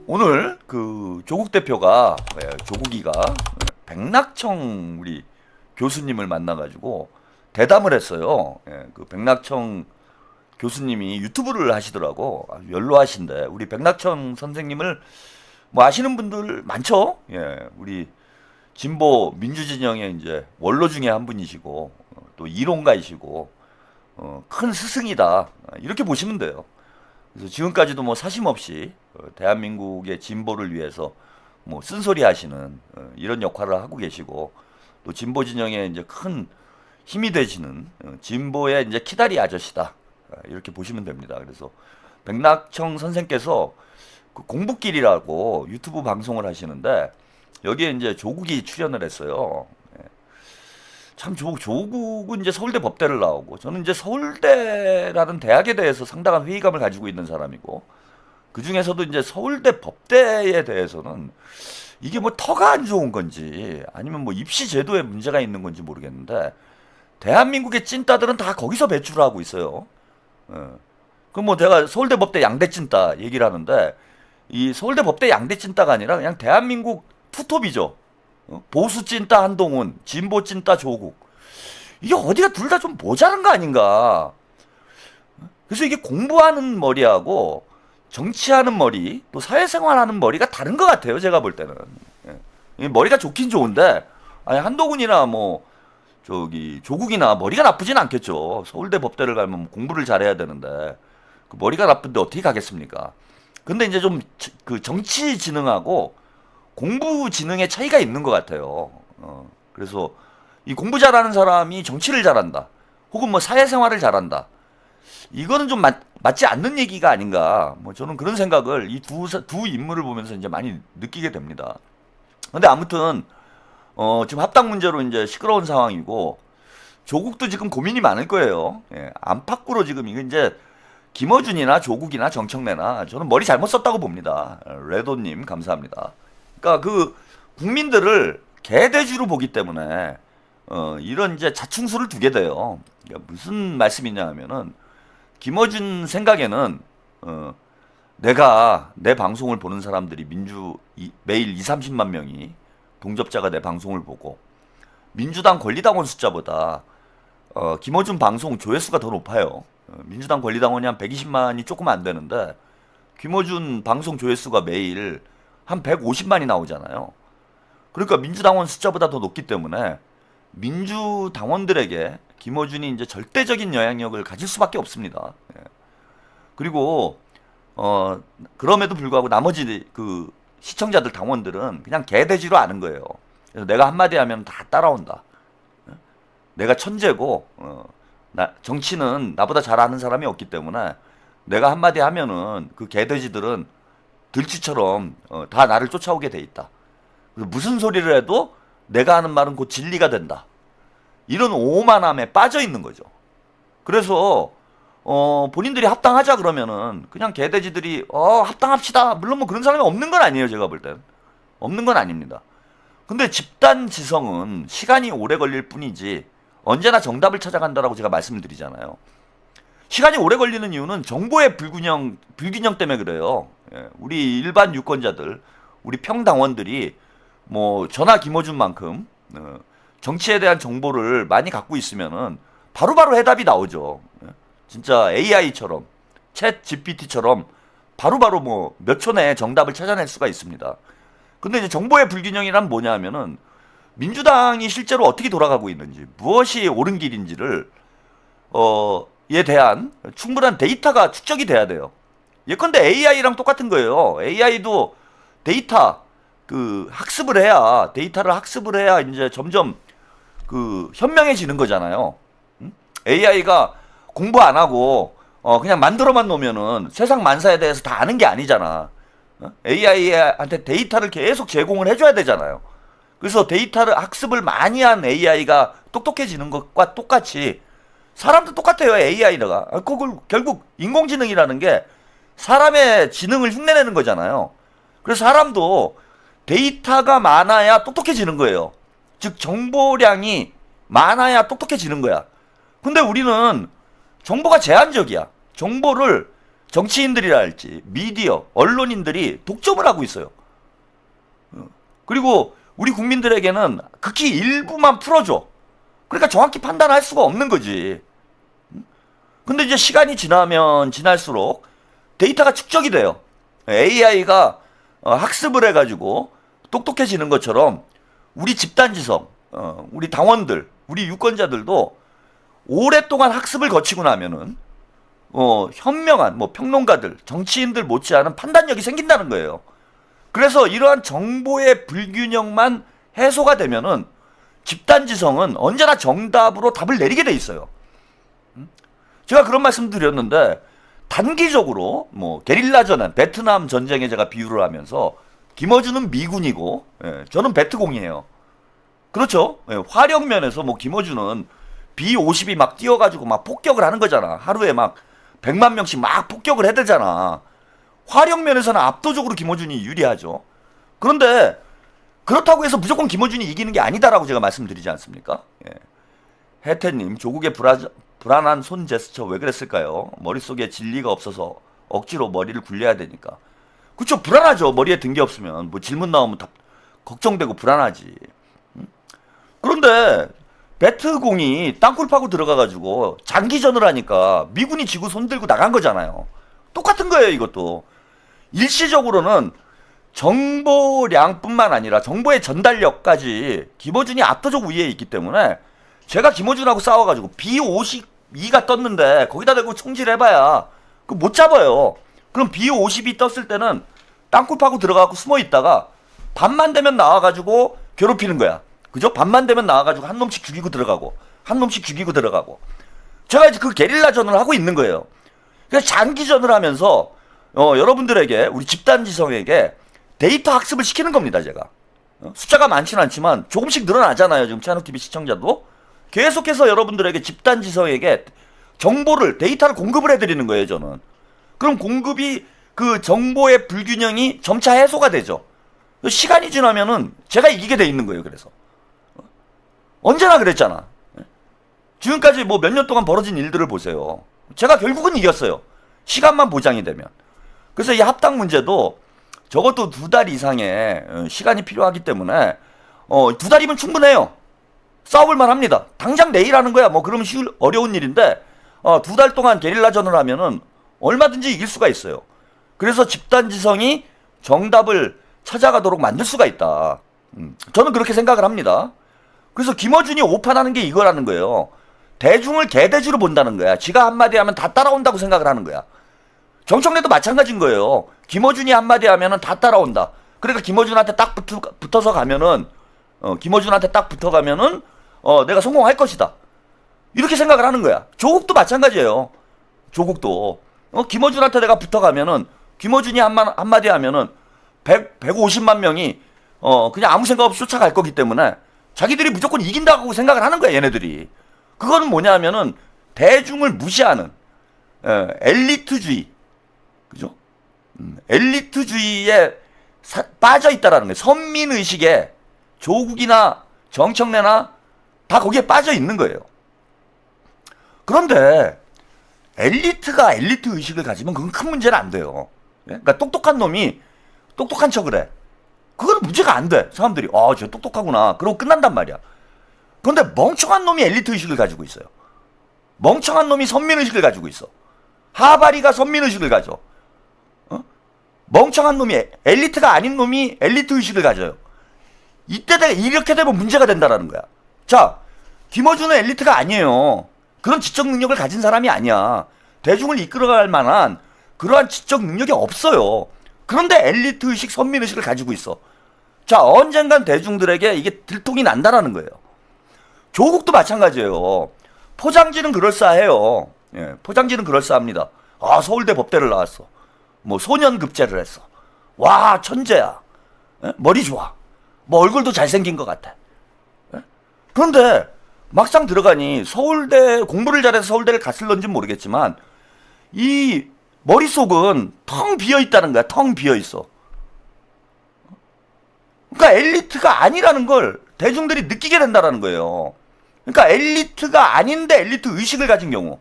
오늘 그 조국 대표가 조국이가 백낙청 우리 교수님을 만나가지고 대담을 했어요. 그 백낙청 교수님이 유튜브를 하시더라고. 아주 연로하신데 우리 백낙청 선생님을 뭐 아시는 분들 많죠. 우리 진보 민주진영의 이제 원로 중에 한 분이시고 또 이론가이시고 큰 스승이다 이렇게 보시면 돼요. 그래서 지금까지도 뭐 사심 없이 대한민국의 진보를 위해서 뭐 쓴소리 하시는 이런 역할을 하고 계시고 또 진보 진영에 이제 큰 힘이 되시는 진보의 이제 키다리 아저씨다 이렇게 보시면 됩니다. 그래서 백낙청 선생께서 그 공부길이라고 유튜브 방송을 하시는데 여기에 이제 조국이 출연을 했어요. 참 조국은 이제 서울대 법대를 나오고 저는 이제 서울대라는 대학에 대해서 상당한 회의감을 가지고 있는 사람이고 그 중에서도 이제 서울대 법대에 대해서는 이게 뭐 터가 안 좋은 건지 아니면 뭐 입시 제도에 문제가 있는 건지 모르겠는데 대한민국의 찐따들은 다 거기서 배출을 하고 있어요. 그럼 뭐 내가 서울대 법대 양대 찐따 얘기를 하는데 이 서울대 법대 양대 찐따가 아니라 그냥 대한민국 투톱이죠. 보수 찐따 한동훈, 진보 찐따 조국. 이게 어디가 둘 다 좀 모자란 거 아닌가. 그래서 이게 공부하는 머리하고 정치하는 머리, 또 사회생활하는 머리가 다른 것 같아요. 제가 볼 때는. 머리가 좋긴 좋은데, 아니 한동훈이나 뭐 저기 조국이나 머리가 나쁘진 않겠죠. 서울대 법대를 가면 공부를 잘해야 되는데 그 머리가 나쁜데 어떻게 가겠습니까? 근데 이제 좀 그 정치 지능하고 공부 지능의 차이가 있는 것 같아요. 그래서 이 공부 잘하는 사람이 정치를 잘한다. 혹은 뭐 사회생활을 잘한다. 이거는 좀 맞지 않는 얘기가 아닌가. 뭐 저는 그런 생각을 이 두 인물을 보면서 이제 많이 느끼게 됩니다. 근데 아무튼, 지금 합당 문제로 이제 시끄러운 상황이고, 조국도 지금 고민이 많을 거예요. 안팎으로 지금 이게 이제 김어준이나 조국이나 정청래나 저는 머리 잘못 썼다고 봅니다. 레도님 감사합니다. 그러니까 그 국민들을 개돼지로 보기 때문에 이런 이제 자충수를 두게 돼요. 그러니까 무슨 말씀이냐 하면은 김어준 생각에는 내가 내 방송을 보는 사람들이 매일 2, 30만 명이 동접자가 내 방송을 보고 민주당 권리당원 숫자보다 김어준 방송 조회수가 더 높아요. 민주당 권리당원이 한 120만이 조금 안 되는데 김어준 방송 조회수가 매일 한 150만이 나오잖아요. 그러니까 민주당원 숫자보다 더 높기 때문에 민주당원들에게 김어준이 이제 절대적인 영향력을 가질 수밖에 없습니다. 그리고 그럼에도 불구하고 나머지 그 시청자들 당원들은 그냥 개돼지로 아는 거예요. 그래서 내가 한마디 하면 다 따라온다. 내가 천재고 정치는 나보다 잘하는 사람이 없기 때문에 내가 한마디 하면은 그 개돼지들은 들쥐처럼 다 나를 쫓아오게 돼 있다. 그래서 무슨 소리를 해도 내가 하는 말은 곧 진리가 된다. 이런 오만함에 빠져 있는 거죠. 그래서 본인들이 합당하자 그러면은 그냥 개돼지들이 합당합시다. 물론 뭐 그런 사람이 없는 건 아니에요. 제가 볼 땐. 없는 건 아닙니다. 근데 집단 지성은 시간이 오래 걸릴 뿐이지 언제나 정답을 찾아간다라고 제가 말씀을 드리잖아요. 시간이 오래 걸리는 이유는 정보의 불균형 때문에 그래요. 우리 일반 유권자들, 우리 평당원들이 뭐 저나 김어준만큼 정치에 대한 정보를 많이 갖고 있으면은 바로바로 해답이 나오죠. 진짜 AI처럼, 챗 GPT처럼 바로바로 뭐 몇 초 내에 정답을 찾아낼 수가 있습니다. 근데 이제 정보의 불균형이란 뭐냐 하면은 민주당이 실제로 어떻게 돌아가고 있는지, 무엇이 옳은 길인지를 에 대한 충분한 데이터가 축적이 돼야 돼요. 예컨대 AI랑 똑같은 거예요. AI도 데이터 데이터를 학습을 해야 이제 점점 그 현명해지는 거잖아요. AI가 공부 안 하고 그냥 만들어만 놓으면은 세상 만사에 대해서 다 아는 게 아니잖아. AI한테 데이터를 계속 제공을 해줘야 되잖아요. 그래서 데이터를 학습을 많이 한 AI가 똑똑해지는 것과 똑같이 사람도 똑같아요. AI가 그걸 결국 인공지능이라는 게 사람의 지능을 흉내내는 거잖아요. 그래서 사람도 데이터가 많아야 똑똑해지는 거예요. 즉 정보량이 많아야 똑똑해지는 거야. 근데 우리는 정보가 제한적이야. 정보를 정치인들이랄지 미디어, 언론인들이 독점을 하고 있어요. 그리고 우리 국민들에게는 극히 일부만 풀어줘. 그러니까 정확히 판단할 수가 없는 거지. 근데 이제 시간이 지나면 지날수록 데이터가 축적이 돼요. AI가 학습을 해가지고 똑똑해지는 것처럼 우리 집단지성, 우리 당원들, 우리 유권자들도 오랫동안 학습을 거치고 나면은 현명한 뭐 평론가들, 정치인들 못지않은 판단력이 생긴다는 거예요. 그래서 이러한 정보의 불균형만 해소가 되면은 집단지성은 언제나 정답으로 답을 내리게 돼 있어요. 제가 그런 말씀 드렸는데 단기적으로 뭐 게릴라 전환, 베트남 전쟁에 제가 비유를 하면서 김어준은 미군이고 저는 베트공이에요. 그렇죠? 화력 면에서 뭐 김어준은 B-50이 막 뛰어가지고 막 폭격을 하는 거잖아. 하루에 막 100만 명씩 막 폭격을 해대잖아. 화력 면에서는 압도적으로 김어준이 유리하죠. 그런데 그렇다고 해서 무조건 김어준이 이기는 게 아니다라고 제가 말씀드리지 않습니까? 혜태님, 조국의 불안한 손 제스처 왜 그랬을까요? 머릿속에 진리가 없어서 억지로 머리를 굴려야 되니까. 그쵸, 불안하죠. 머리에 든 게 없으면. 뭐 질문 나오면 다 걱정되고 불안하지. 그런데 배트공이 땅굴 파고 들어가가지고 장기전을 하니까 미군이 지구 손들고 나간 거잖아요. 똑같은 거예요, 이것도. 일시적으로는 정보량뿐만 아니라 정보의 전달력까지 김어준이 압도적 우위에 있기 때문에 제가 김어준하고 싸워가지고 B-52가 떴는데 거기다 대고 총질해봐야 그 못 잡아요. 그럼 B-52 떴을 때는 땅굴 파고 들어가고 숨어 있다가 밤만 되면 나와가지고 괴롭히는 거야. 그죠? 밤만 되면 나와가지고 한 놈씩 죽이고 들어가고 한 놈씩 죽이고 들어가고. 제가 이제 그 게릴라전을 하고 있는 거예요. 그래서 장기전을 하면서 여러분들에게, 우리 집단지성에게 데이터 학습을 시키는 겁니다, 제가. 숫자가 많지는 않지만 조금씩 늘어나잖아요, 지금 채널TV 시청자도. 계속해서 여러분들에게 집단지성에게 정보를, 데이터를 공급을 해드리는 거예요, 저는. 그럼 공급이, 그 정보의 불균형이 점차 해소가 되죠. 시간이 지나면은 제가 이기게 돼 있는 거예요, 그래서. 언제나 그랬잖아. 지금까지 뭐 몇 년 동안 벌어진 일들을 보세요. 제가 결국은 이겼어요. 시간만 보장이 되면. 그래서 이 합당 문제도 적어도 2달 이상의 시간이 필요하기 때문에 2달이면 충분해요. 싸워볼만 합니다. 당장 내일 하는 거야. 뭐 그러면 어려운 일인데 2달 동안 게릴라전을 하면은 얼마든지 이길 수가 있어요. 그래서 집단지성이 정답을 찾아가도록 만들 수가 있다. 저는 그렇게 생각을 합니다. 그래서 김어준이 오판하는 게 이거라는 거예요. 대중을 개돼지로 본다는 거야. 지가 한마디 하면 다 따라온다고 생각을 하는 거야. 정청래도 마찬가지인 거예요. 김어준이 한마디 하면은 다 따라온다. 그러니까 김어준한테 딱 붙어서 가면은 김어준한테 딱 붙어가면은 내가 성공할 것이다. 이렇게 생각을 하는 거야. 조국도 마찬가지예요. 조국도 김어준한테 내가 붙어가면은 김어준이 한마디 하면은 150만 명이 그냥 아무 생각 없이 쫓아갈 거기 때문에 자기들이 무조건 이긴다고 생각을 하는 거야, 얘네들이. 그거는 뭐냐면은 대중을 무시하는 엘리트주의, 그죠? 엘리트주의에 빠져 있다라는 거예요. 선민의식에 조국이나 정청래나 다 거기에 빠져 있는 거예요. 그런데 엘리트가 엘리트 의식을 가지면 그건 큰 문제는 안 돼요. 그러니까 똑똑한 놈이 똑똑한 척을 해. 그건 문제가 안 돼. 사람들이 저 똑똑하구나. 그러고 끝난단 말이야. 그런데 멍청한 놈이 엘리트 의식을 가지고 있어요. 멍청한 놈이 선민의식을 가지고 있어. 하바리가 선민의식을 가져. 멍청한 놈이, 엘리트가 아닌 놈이 엘리트 의식을 가져요. 이렇게 되면 문제가 된다라는 거야. 자, 김어준은 엘리트가 아니에요. 그런 지적 능력을 가진 사람이 아니야. 대중을 이끌어갈 만한 그러한 지적 능력이 없어요. 그런데 엘리트 의식, 선민의식을 가지고 있어. 자, 언젠간 대중들에게 이게 들통이 난다라는 거예요. 조국도 마찬가지예요. 포장지는 그럴싸해요. 포장지는 그럴싸합니다. 서울대 법대를 나왔어. 뭐 소년급제를 했어. 와, 천재야. 머리 좋아. 뭐 얼굴도 잘생긴 것 같아. 그런데 막상 들어가니 서울대, 공부를 잘해서 서울대를 갔을런지 모르겠지만 이 머릿속은 텅 비어있다는 거야. 텅 비어있어. 그러니까 엘리트가 아니라는 걸 대중들이 느끼게 된다는 거예요. 그러니까 엘리트가 아닌데 엘리트 의식을 가진 경우.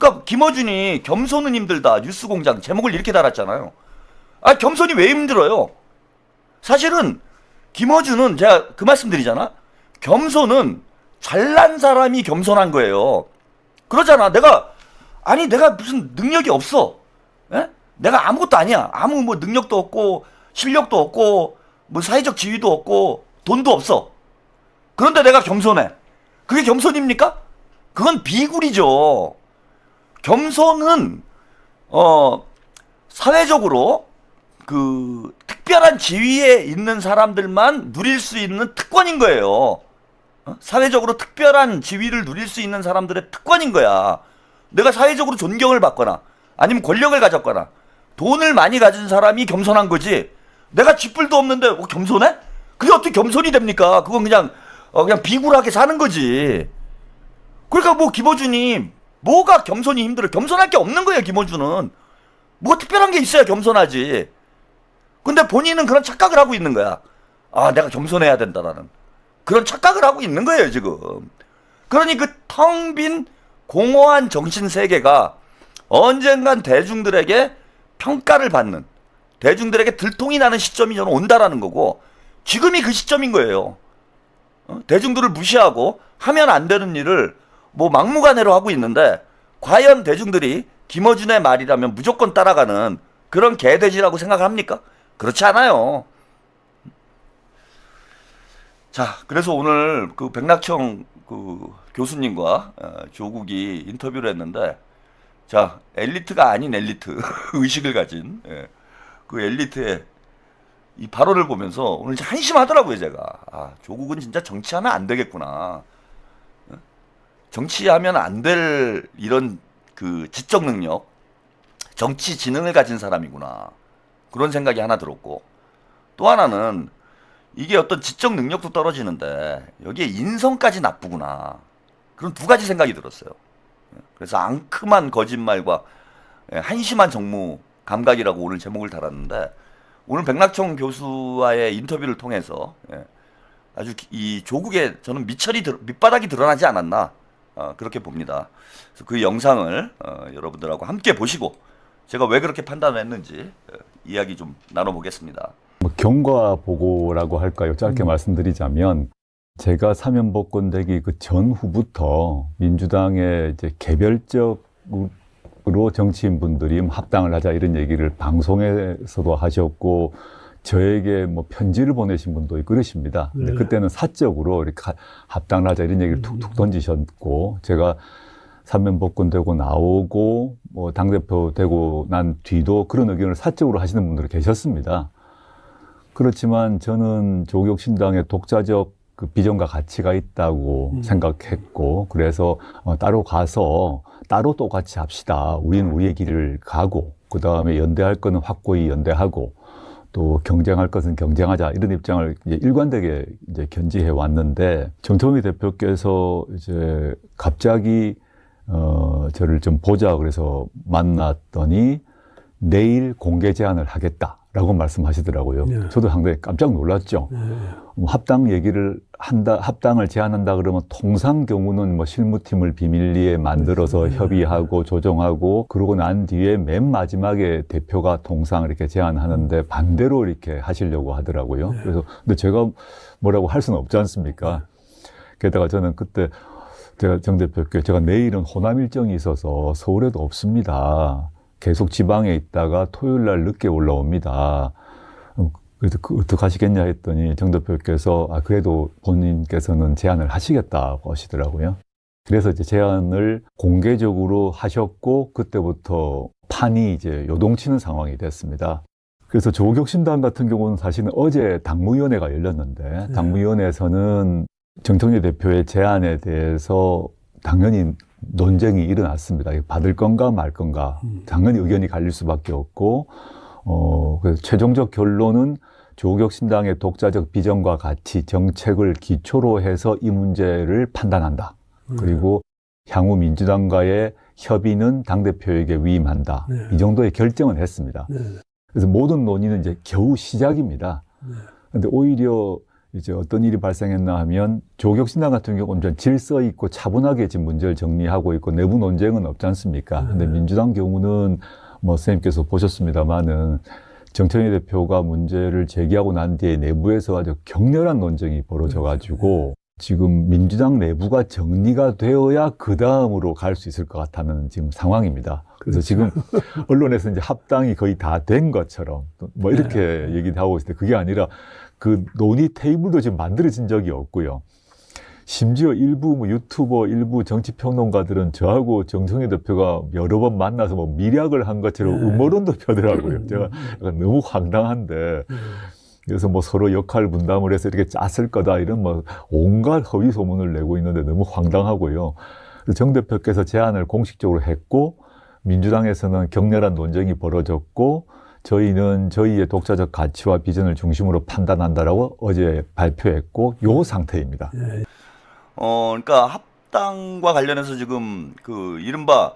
그러니까 김어준이 겸손은 힘들다 뉴스공장 제목을 이렇게 달았잖아요. 아, 겸손이 왜 힘들어요? 사실은 김어준은 제가 그 말씀 드리잖아. 겸손은 잘난 사람이 겸손한 거예요. 그러잖아. 내가 무슨 능력이 없어. 에? 내가 아무것도 아니야. 아무 뭐 능력도 없고 실력도 없고 뭐 사회적 지위도 없고 돈도 없어. 그런데 내가 겸손해. 그게 겸손입니까? 그건 비굴이죠. 겸손은 사회적으로 그 특별한 지위에 있는 사람들만 누릴 수 있는 특권인 거예요. 사회적으로 특별한 지위를 누릴 수 있는 사람들의 특권인 거야. 내가 사회적으로 존경을 받거나 아니면 권력을 가졌거나 돈을 많이 가진 사람이 겸손한 거지. 내가 쥐뿔도 없는데 겸손해? 그게 어떻게 겸손이 됩니까? 그건 그냥 비굴하게 사는 거지. 그러니까 뭐 김어준이 뭐가 겸손이 힘들어? 겸손할 게 없는 거예요. 김어준은 뭐 특별한 게 있어야 겸손하지. 근데 본인은 그런 착각을 하고 있는 거야. 아, 내가 겸손해야 된다라는 그런 착각을 하고 있는 거예요 지금. 그러니 그 텅 빈 공허한 정신 세계가 언젠간 대중들에게 평가를 받는, 대중들에게 들통이 나는 시점이 저는 온다라는 거고, 지금이 그 시점인 거예요. 대중들을 무시하고 하면 안 되는 일을 뭐 막무가내로 하고 있는데, 과연 대중들이 김어준의 말이라면 무조건 따라가는 그런 개돼지라고 생각합니까? 그렇지 않아요. 자, 그래서 오늘 그 백낙청 그 교수님과 조국이 인터뷰를 했는데, 자, 엘리트가 아닌 엘리트 의식을 가진 그 엘리트의 이 발언을 보면서 오늘 진짜 한심하더라고요. 제가 조국은 진짜 정치하면 안 되겠구나. 정치하면 안 될 이런 그 지적 능력, 정치 지능을 가진 사람이구나. 그런 생각이 하나 들었고, 또 하나는 이게 어떤 지적 능력도 떨어지는데 여기에 인성까지 나쁘구나. 그런 두 가지 생각이 들었어요. 그래서 앙큼한 거짓말과 한심한 정무 감각이라고 오늘 제목을 달았는데, 오늘 백낙청 교수와의 인터뷰를 통해서 아주 이 조국의 저는 밑바닥이 드러나지 않았나 그렇게 봅니다. 그래서 그 영상을 여러분들하고 함께 보시고 제가 왜 그렇게 판단했는지 이야기 좀 나눠보겠습니다. 뭐 경과 보고라고 할까요? 짧게 말씀드리자면, 제가 사면복권 되기 그 전후부터 민주당의 이제 개별적으로 정치인분들이 합당을 하자 이런 얘기를 방송에서도 하셨고, 저에게 뭐 편지를 보내신 분도 있고 그러십니다. 근데 그때는 사적으로 이렇게 합당을 하자 이런 얘기를 툭툭 던지셨고, 제가 사면복권 되고 나오고 뭐 당대표 되고 난 뒤도 그런 의견을 사적으로 하시는 분들이 계셨습니다. 그렇지만 저는 조국혁신당의 독자적 그 비전과 가치가 있다고 생각했고, 그래서 따로 가서 따로 똑같이 합시다. 우리는 우리의 길을 가고, 그 다음에 연대할 거는 확고히 연대하고, 또 경쟁할 것은 경쟁하자, 이런 입장을 이제 일관되게 이제 견지해 왔는데, 정청래 대표께서 이제 갑자기 저를 좀 보자 그래서 만났더니 내일 공개 제안을 하겠다라고 말씀하시더라고요. 네. 저도 상당히 깜짝 놀랐죠. 네. 합당 얘기를 한다, 합당을 제안한다 그러면 통상 경우는 뭐 실무팀을 비밀리에 만들어서 협의하고 조정하고, 그러고 난 뒤에 맨 마지막에 대표가 통상 이렇게 제안하는데 반대로 이렇게 하시려고 하더라고요. 그래서 근데 제가 뭐라고 할 수는 없지 않습니까? 게다가 저는 그때 정 대표께 제가 내일은 호남 일정이 있어서 서울에도 없습니다. 계속 지방에 있다가 토요일 날 늦게 올라옵니다. 그래서 어떻게 하시겠냐 했더니 정 대표께서 그래도 본인께서는 제안을 하시겠다고 하시더라고요. 그래서 이제 제안을 공개적으로 하셨고, 그때부터 판이 이제 요동치는 상황이 됐습니다. 그래서 조국혁신당 같은 경우는 사실은 어제 당무위원회가 열렸는데, 당무위원회에서는 정청래 대표의 제안에 대해서 당연히 논쟁이 일어났습니다. 받을 건가 말 건가. 당연히 의견이 갈릴 수밖에 없고, 그래서 최종적 결론은 조국혁신당의 독자적 비전과 가치, 정책을 기초로 해서 이 문제를 판단한다. 그리고 향후 민주당과의 협의는 당대표에게 위임한다. 이 정도의 결정을 했습니다. 그래서 모든 논의는 이제 겨우 시작입니다. 그런데 오히려 이제 어떤 일이 발생했나 하면 조국신당 같은 경우 완전 질서 있고 차분하게 지금 문제를 정리하고 있고 내부 논쟁은 없지 않습니까? 근데 민주당 경우는 뭐 선생님께서 보셨습니다마는 정청래 대표가 문제를 제기하고 난 뒤에 내부에서 아주 격렬한 논쟁이 벌어져가지고 지금 민주당 내부가 정리가 되어야 그 다음으로 갈 수 있을 것 같다는 지금 상황입니다. 그래서 지금 언론에서 이제 합당이 거의 다 된 것처럼 뭐 이렇게 얘기를 하고 있을 때 그게 아니라 그 논의 테이블도 지금 만들어진 적이 없고요. 심지어 일부 뭐 유튜버, 일부 정치평론가들은 저하고 정청래 대표가 여러 번 만나서 뭐 밀약을 한 것처럼 음모론도 펴더라고요. 제가 약간 너무 황당한데. 그래서 뭐 서로 역할 분담을 해서 이렇게 짰을 거다 이런 뭐 온갖 허위 소문을 내고 있는데 너무 황당하고요. 정 대표께서 제안을 공식적으로 했고 민주당에서는 격렬한 논쟁이 벌어졌고 저희는 저희의 독자적 가치와 비전을 중심으로 판단한다라고 어제 발표했고 요 상태입니다. 그러니까 합당과 관련해서 지금 그 이른바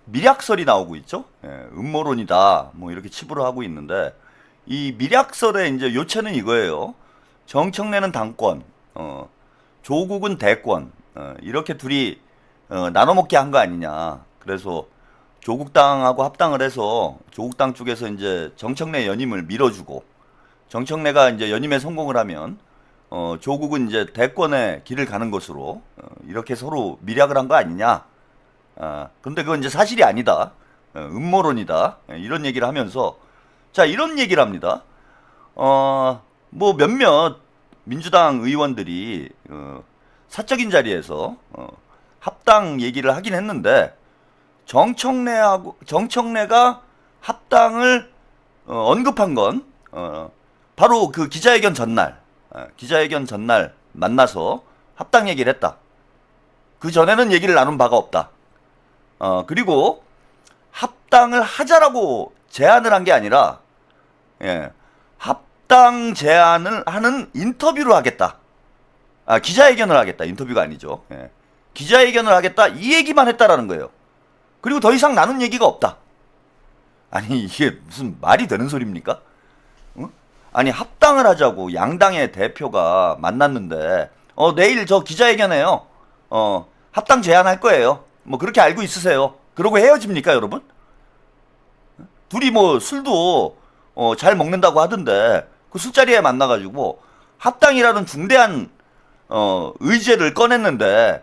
밀약설이 나오고 있죠. 예, 음모론이다. 뭐 이렇게 치부를 하고 있는데 이 밀약설의 이제 요체는 이거예요. 정청래는 당권, 조국은 대권, 이렇게 둘이 나눠먹게 한 거 아니냐. 그래서 조국당하고 합당을 해서 조국당 쪽에서 이제 정청래 연임을 밀어주고 정청래가 이제 연임에 성공을 하면 조국은 이제 대권의 길을 가는 것으로 이렇게 서로 밀약을 한 거 아니냐. 근데 그건 이제 사실이 아니다. 음모론이다. 이런 얘기를 하면서 자, 이런 얘기를 합니다. 뭐 몇몇 민주당 의원들이 사적인 자리에서 합당 얘기를 하긴 했는데 정청래가 합당을 언급한 건 바로 그 기자회견 전날 만나서 합당 얘기를 했다. 그 전에는 얘기를 나눈 바가 없다. 그리고 합당을 하자라고 제안을 한 게 아니라 합당 제안을 하는 인터뷰를 하겠다. 기자회견을 하겠다. 인터뷰가 아니죠. 기자회견을 하겠다. 이 얘기만 했다라는 거예요. 그리고 더 이상 나눈 얘기가 없다. 아니 이게 무슨 말이 되는 소리입니까? 아니 합당을 하자고 양당의 대표가 만났는데 내일 저 기자회견해요. 합당 제안할 거예요. 뭐 그렇게 알고 있으세요. 그러고 헤어집니까 여러분? 둘이 뭐 술도 잘 먹는다고 하던데 그 술자리에 만나가지고 합당이라는 중대한 의제를 꺼냈는데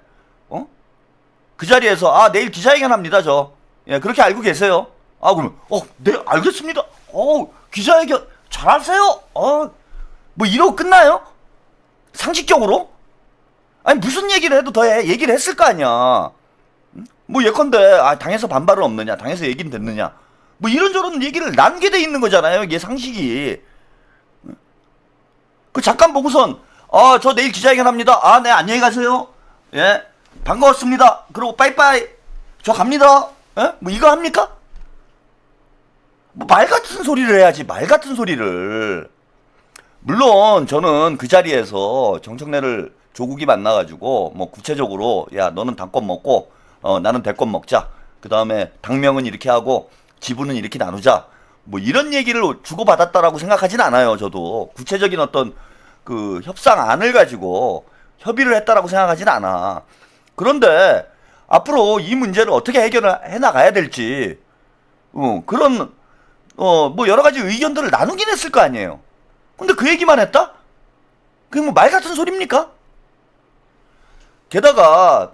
그 자리에서 내일 기자회견 합니다 저. 예, 그렇게 알고 계세요. 그러면 네 알겠습니다. 기자회견 잘하세요. 뭐 이러고 끝나요? 상식적으로? 아니 무슨 얘기를 해도 얘기를 했을 거 아니야. 뭐 예컨대 당에서 반발은 없느냐, 당에서 얘기는 됐느냐, 뭐 이런저런 얘기를 나누게 돼 있는 거잖아요. 이게 상식이. 그 잠깐 보고선 저 내일 기자회견 합니다. 네 안녕히 가세요. 예 반가웠습니다. 그리고 빠이빠이. 저 갑니다. 예? 뭐 이거 합니까? 뭐 말 같은 소리를 해야지. 말 같은 소리를. 물론 저는 그 자리에서 정청래를 조국이 만나가지고 뭐 구체적으로 야 너는 당권 먹고 나는 대권 먹자. 그 다음에 당명은 이렇게 하고 지분은 이렇게 나누자. 뭐 이런 얘기를 주고받았다라고 생각하진 않아요. 저도 구체적인 어떤 그 협상안을 가지고 협의를 했다라고 생각하진 않아. 그런데 앞으로 이 문제를 어떻게 해결을 해나가야 될지 그런 뭐 여러 가지 의견들을 나누긴 했을 거 아니에요. 근데 그 얘기만 했다? 그게 뭐 말 같은 소리입니까? 게다가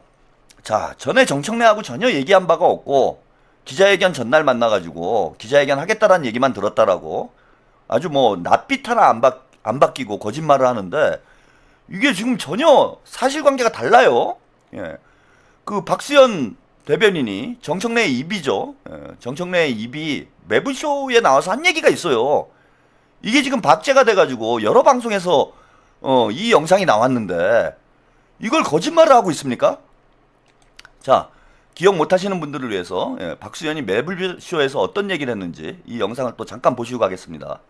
자 전에 정청래하고 전혀 얘기한 바가 없고 기자회견 전날 만나가지고 기자회견 하겠다라는 얘기만 들었다라고 아주 뭐 낯빛 하나 안 바뀌고 거짓말을 하는데 이게 지금 전혀 사실관계가 달라요. 예. 그 박수현 대변인이 정청래의 입이죠. 정청래의 입이 매부쇼에 나와서 한 얘기가 있어요. 이게 지금 박제가 돼가지고 여러 방송에서 이 영상이 나왔는데 이걸 거짓말을 하고 있습니까? 자, 기억 못하시는 분들을 위해서 박수현이 매부쇼에서 어떤 얘기를 했는지 이 영상을 또 잠깐 보시고 가겠습니다.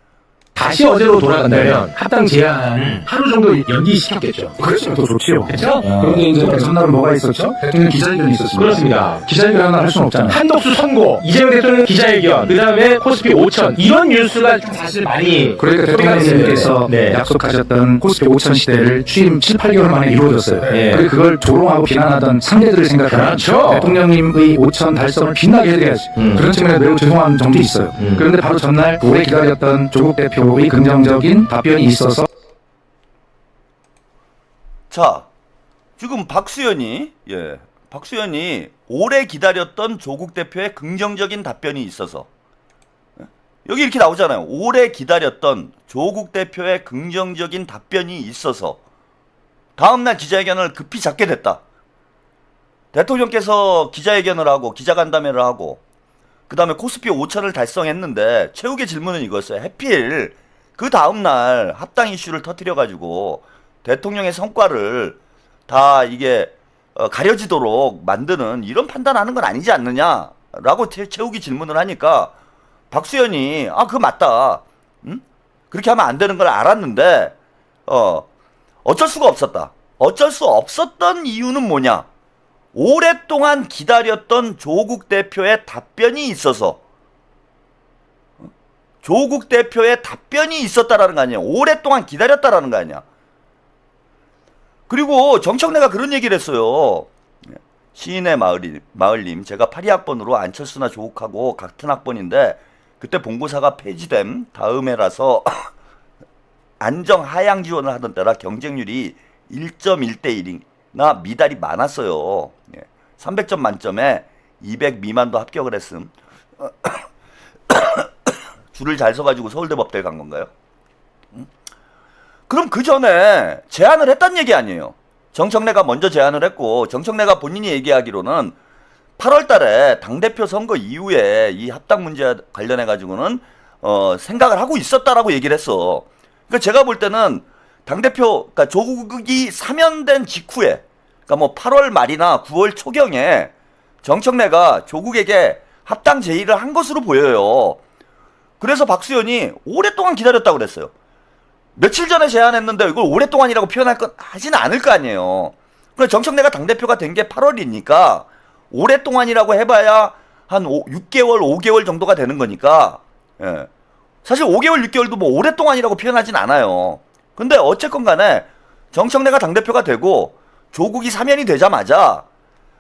다시 어제로 돌아간다면 합당 제안을 하루 정도 연기시켰겠죠. 그랬으면 더 좋지요. 그렇죠? 그런데 이제 전날은 뭐가 있었죠? 대통령 기자회견이 있었습니다. 그렇습니다. 기자회견을 할 수는 없잖아요. 한덕수 선고, 이재명 대통령 기자회견, 그 다음에 코스피 5천 이런 뉴스가 좀 사실 많이 그러니까 대통령님께서 네. 약속하셨던 코스피 5천 시대를 취임 7, 8개월 만에 이루어졌어요. 네. 그리고 그걸 조롱하고 비난하던 상대들을 생각하면 그렇죠. 대통령님의 5천 달성을 빛나게 해드려야지. 그런 측면에 매우 죄송한 점도 있어요. 그런데 바로 전날 오래 기다렸던 조국 대표의 긍정적인 답변이 있어서 자, 지금 박수현이 오래 기다렸던 조국 대표의 긍정적인 답변이 있어서 여기 이렇게 나오잖아요. 오래 기다렸던 조국 대표의 긍정적인 답변이 있어서 다음날 기자회견을 급히 잡게 됐다. 대통령께서 기자회견을 하고 기자간담회를 하고 그 다음에 코스피 5천을 달성했는데 최욱의 질문은 이거였어요. 해필 그 다음날 합당 이슈를 터뜨려가지고 대통령의 성과를 다 이게 가려지도록 만드는 이런 판단하는 건 아니지 않느냐라고 최욱이 질문을 하니까 박수현이 그거 맞다. 응? 그렇게 하면 안 되는 걸 알았는데 어쩔 수가 없었다. 어쩔 수 없었던 이유는 뭐냐? 오랫동안 기다렸던 조국 대표의 답변이 있어서 조국 대표의 답변이 있었다라는 거 아니야. 오랫동안 기다렸다라는 거 아니야. 그리고 정청래가 그런 얘기를 했어요. 시인의 마을님, 제가 82학번으로 안철수나 조국하고 같은 학번인데 그때 본고사가 폐지됨 다음 해라서 안정 하향 지원을 하던 때라 경쟁률이 1.1대 1이나 미달이 많았어요. 300점 만점에 200 미만도 합격을 했음. 줄을 잘 서가지고 서울대 법대에 간 건가요? 그럼 그 전에 제안을 했단 얘기 아니에요. 정청래가 먼저 제안을 했고 정청래가 본인이 얘기하기로는 8월 달에 당대표 선거 이후에 이 합당 문제 관련해 가지고는 생각을 하고 있었다라고 얘기를 했어. 그러니까 제가 볼 때는 당대표, 그러니까 조국이 사면된 직후에, 그러니까 뭐 8월 말이나 9월 초경에 정청래가 조국에게 합당 제의를 한 것으로 보여요. 그래서 박수현이 오랫동안 기다렸다고 그랬어요. 며칠 전에 제안했는데 이걸 오랫동안이라고 표현할 건 하지는 않을 거 아니에요. 그래서 정청래가 당대표가 된 게 8월이니까 오랫동안이라고 해봐야 한 6개월, 5개월 정도가 되는 거니까 사실 5개월, 6개월도 뭐 오랫동안이라고 표현하진 않아요. 근데 어쨌건 간에 정청래가 당대표가 되고 조국이 사면이 되자마자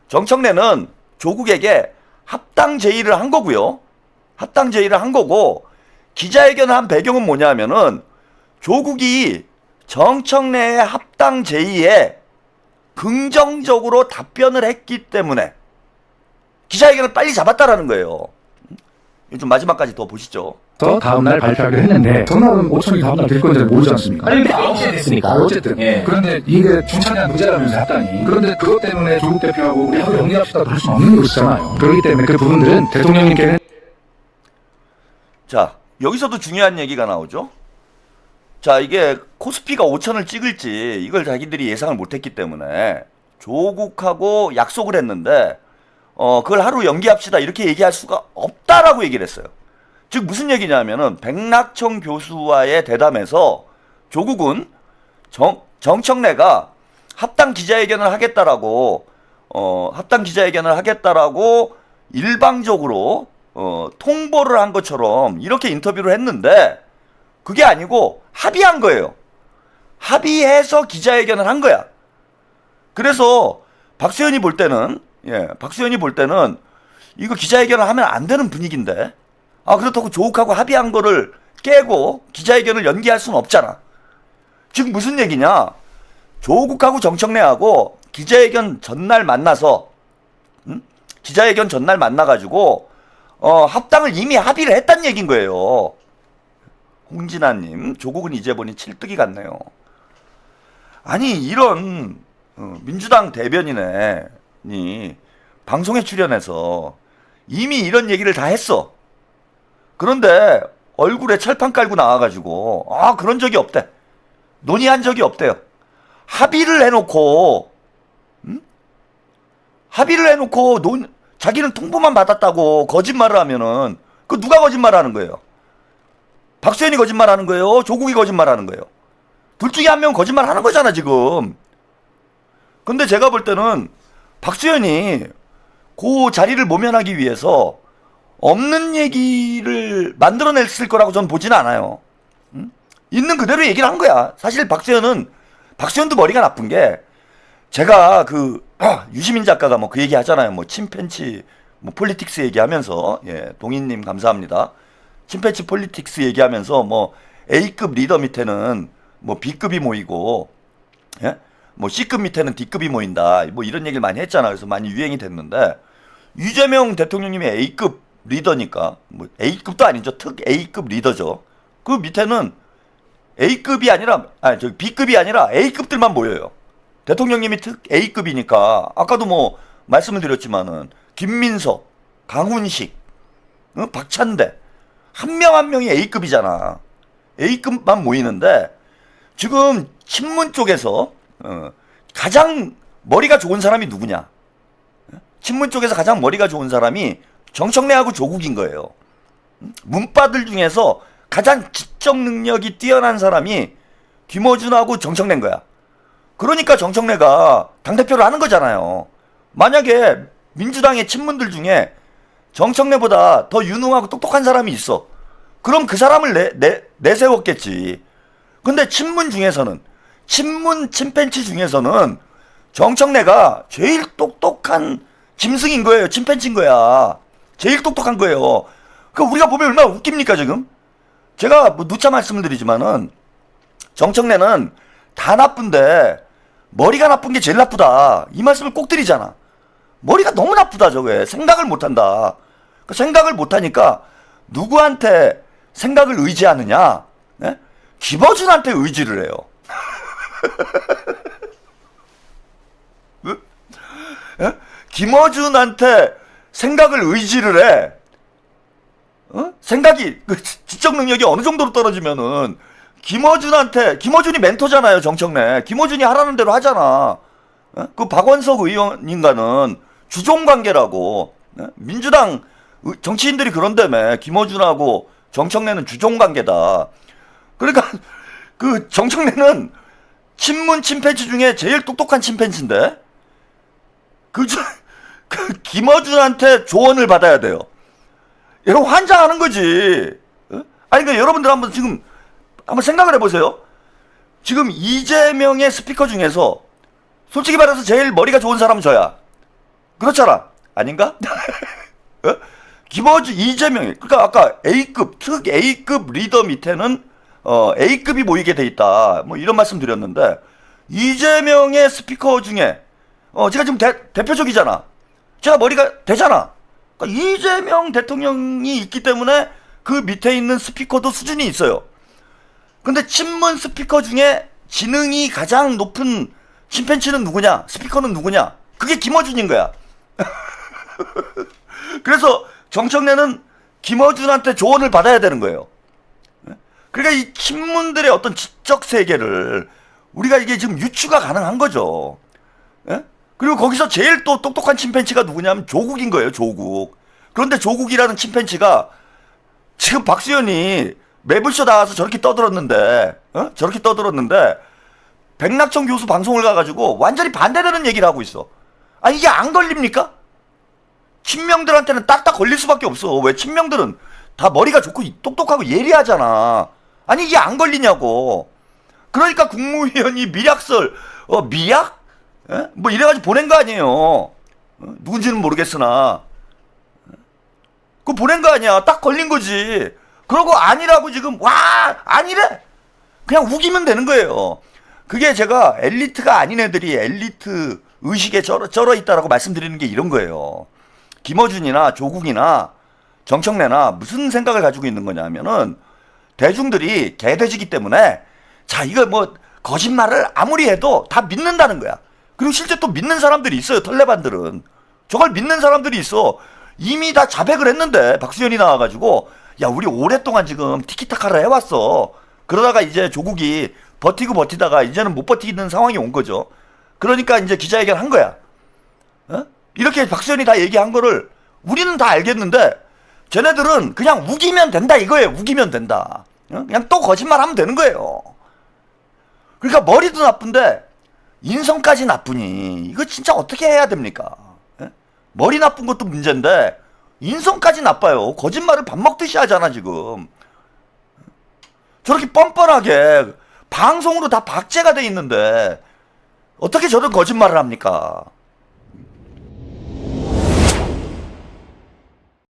정청래는 조국에게 합당 제의를 한 거고요. 합당 제의를 한 거고 기자회견을 한 배경은 뭐냐면은 조국이 정청래의 합당 제의에 긍정적으로 답변을 했기 때문에 기자회견을 빨리 잡았다라는 거예요. 좀 마지막까지 더 보시죠. 다음날 발표하기로 했는데 전날은 5천이 다음날 될 건지 모르지 않습니까? 아니, 근데 9시에 됐으니까. 어쨌든 그런데 이게 중차대한 문제라면서 합당이 그런데 그것 때문에 조국 대표하고 우리 하루 연기합시다도 할 수 없는 것이잖아요. 그렇기 때문에 그 부분들은 대통령님께는 자, 여기서도 중요한 얘기가 나오죠. 자, 이게 코스피가 5천을 찍을지 이걸 자기들이 예상을 못했기 때문에 조국하고 약속을 했는데 그걸 하루 연기합시다 이렇게 얘기할 수가 없다라고 얘기를 했어요. 즉 무슨 얘기냐면은 백낙청 교수와의 대담에서 조국은 정청래가 합당 기자회견을 하겠다라고 일방적으로 통보를 한 것처럼 이렇게 인터뷰를 했는데 그게 아니고 합의한 거예요. 합의해서 기자회견을 한 거야. 그래서 박수현이 볼 때는 이거 기자회견을 하면 안 되는 분위기인데 그렇다고 조국하고 합의한 거를 깨고 기자회견을 연기할 수는 없잖아. 즉 무슨 얘기냐? 조국하고 정청래하고 기자회견 전날 만나서 기자회견 전날 만나가지고 합당을 이미 합의를 했다는 얘기인 거예요. 홍진아님, 조국은 이제 보니 칠뜨기 같네요. 아니 이런 민주당 대변인이 방송에 출연해서 이미 이런 얘기를 다 했어. 그런데 얼굴에 철판 깔고 나와가지고 그런 적이 없대. 논의한 적이 없대요. 합의를 해놓고 자기는 통보만 받았다고 거짓말을 하면은 그 누가 거짓말을 하는 거예요? 박수현이 거짓말하는 거예요? 조국이 거짓말하는 거예요? 둘 중에 한 명은 거짓말하는 거잖아 지금. 근데 제가 볼 때는 박수현이 그 자리를 모면하기 위해서 없는 얘기를 만들어냈을 거라고 저는 보지는 않아요. 있는 그대로 얘기를 한 거야. 사실 박수현도 머리가 나쁜 게, 제가 유시민 작가가 뭐 그 얘기 하잖아요. 뭐 침팬치 뭐 폴리틱스 얘기하면서, 예, 동인님 감사합니다. 침팬치 폴리틱스 얘기하면서 뭐 A급 리더 밑에는 뭐 B급이 모이고, 예? 뭐 C급 밑에는 D급이 모인다. 뭐 이런 얘기를 많이 했잖아. 그래서 많이 유행이 됐는데, 이재명 대통령님이 A급 리더니까, 뭐 A급도 아니죠. 특 A급 리더죠. 그 밑에는 A급이 아니라, B급이 아니라 A급들만 모여요. 대통령님이 특 A급이니까, 아까도 뭐 말씀을 드렸지만은, 김민석, 강훈식, 박찬대, 한 명 한 명이 A급이잖아. A급만 모이는데, 지금 친문 쪽에서 가장 머리가 좋은 사람이 누구냐? 친문 쪽에서 가장 머리가 좋은 사람이 정청래하고 조국인 거예요. 문빠들 중에서 가장 지적 능력이 뛰어난 사람이 김어준하고 정청래인 거야. 그러니까 정청래가 당대표를 하는 거잖아요. 만약에 민주당의 친문들 중에 정청래보다 더 유능하고 똑똑한 사람이 있어. 그럼 그 사람을 내세웠겠지. 근데 친문 중에서는, 친문 침팬치 중에서는 정청래가 제일 똑똑한 짐승인 거예요. 침팬치인 거야. 제일 똑똑한 거예요. 그 우리가 보면 얼마나 웃깁니까 지금? 제가 뭐 누차 말씀을 드리지만은, 정청래는 다 나쁜데 머리가 나쁜 게 제일 나쁘다. 이 말씀을 꼭 드리잖아. 머리가 너무 나쁘다 저게. 생각을 못한다. 그 생각을 못하니까 누구한테 생각을 의지하느냐? 네? 김어준한테 의지를 해요. 네? 김어준한테 생각을 의지를 해. 생각이, 지적 능력이 어느 정도로 떨어지면은, 김어준이 멘토잖아요, 정청래. 김어준이 하라는 대로 하잖아. 그 박원석 의원인가는 주종관계라고. 민주당 정치인들이 그런다며. 김어준하고 정청래는 주종관계다. 그러니까, 그 정청래는 친문 침팬치 중에 제일 똑똑한 침팬치인데, 그 김어준한테 조언을 받아야 돼요. 여러분 환장하는 거지. 아니 그러니까 여러분들 한번 생각을 해보세요. 지금 이재명의 스피커 중에서 솔직히 말해서 제일 머리가 좋은 사람은 저야. 그렇잖아. 아닌가? 이재명이, 그러니까 아까 A급, 특 A급 리더 밑에는 A급이 모이게 돼 있다. 뭐 이런 말씀 드렸는데, 이재명의 스피커 중에 제가 지금 대표적이잖아. 제가 머리가 되잖아. 그러니까 이재명 대통령이 있기 때문에 그 밑에 있는 스피커도 수준이 있어요. 근데 친문 스피커 중에 지능이 가장 높은 침팬치는 누구냐? 스피커는 누구냐? 그게 김어준인 거야. 그래서 정청래는 김어준한테 조언을 받아야 되는 거예요. 그러니까 이 친문들의 어떤 지적 세계를 우리가 이게 지금 유추가 가능한 거죠. 그리고 거기서 제일 또 똑똑한 침팬치가 누구냐면 조국인 거예요, 조국. 그런데 조국이라는 침팬치가 지금 박수현이 매불쇼 나와서 저렇게 떠들었는데, 백낙천 교수 방송을 가가지고 완전히 반대되는 얘기를 하고 있어. 아니, 이게 안 걸립니까? 친명들한테는 딱딱 걸릴 수밖에 없어. 왜? 친명들은 다 머리가 좋고 똑똑하고 예리하잖아. 아니, 이게 안 걸리냐고. 그러니까 국무위원이 미략설, 미약? 뭐 이래가지고 보낸 거 아니에요. 누군지는 모르겠으나. 그거 보낸 거 아니야. 딱 걸린 거지. 그러고 아니라고 지금, 아니래! 그냥 우기면 되는 거예요. 그게 제가 엘리트가 아닌 애들이 엘리트 의식에 쩔어 있다라고 말씀드리는 게 이런 거예요. 김어준이나 조국이나 정청래나 무슨 생각을 가지고 있는 거냐면은, 대중들이 개돼지기 때문에, 자, 이거 뭐, 거짓말을 아무리 해도 다 믿는다는 거야. 그리고 실제 또 믿는 사람들이 있어요, 털레반들은. 저걸 믿는 사람들이 있어. 이미 다 자백을 했는데, 박수현이 나와가지고, 야, 우리 오랫동안 지금 티키타카를 해왔어. 그러다가 이제 조국이 버티다가 이제는 못 버티는 상황이 온 거죠. 그러니까 이제 기자회견 한 거야. 이렇게 박수현이 다 얘기한 거를 우리는 다 알겠는데, 쟤네들은 그냥 우기면 된다 이거예요. 우기면 된다. 그냥 또 거짓말하면 되는 거예요. 그러니까 머리도 나쁜데 인성까지 나쁘니 이거 진짜 어떻게 해야 됩니까? 예? 머리 나쁜 것도 문제인데 인성까지 나빠요. 거짓말을 밥 먹듯이 하잖아 지금. 저렇게 뻔뻔하게 방송으로 다 박제가 돼 있는데 어떻게 저런 거짓말을 합니까?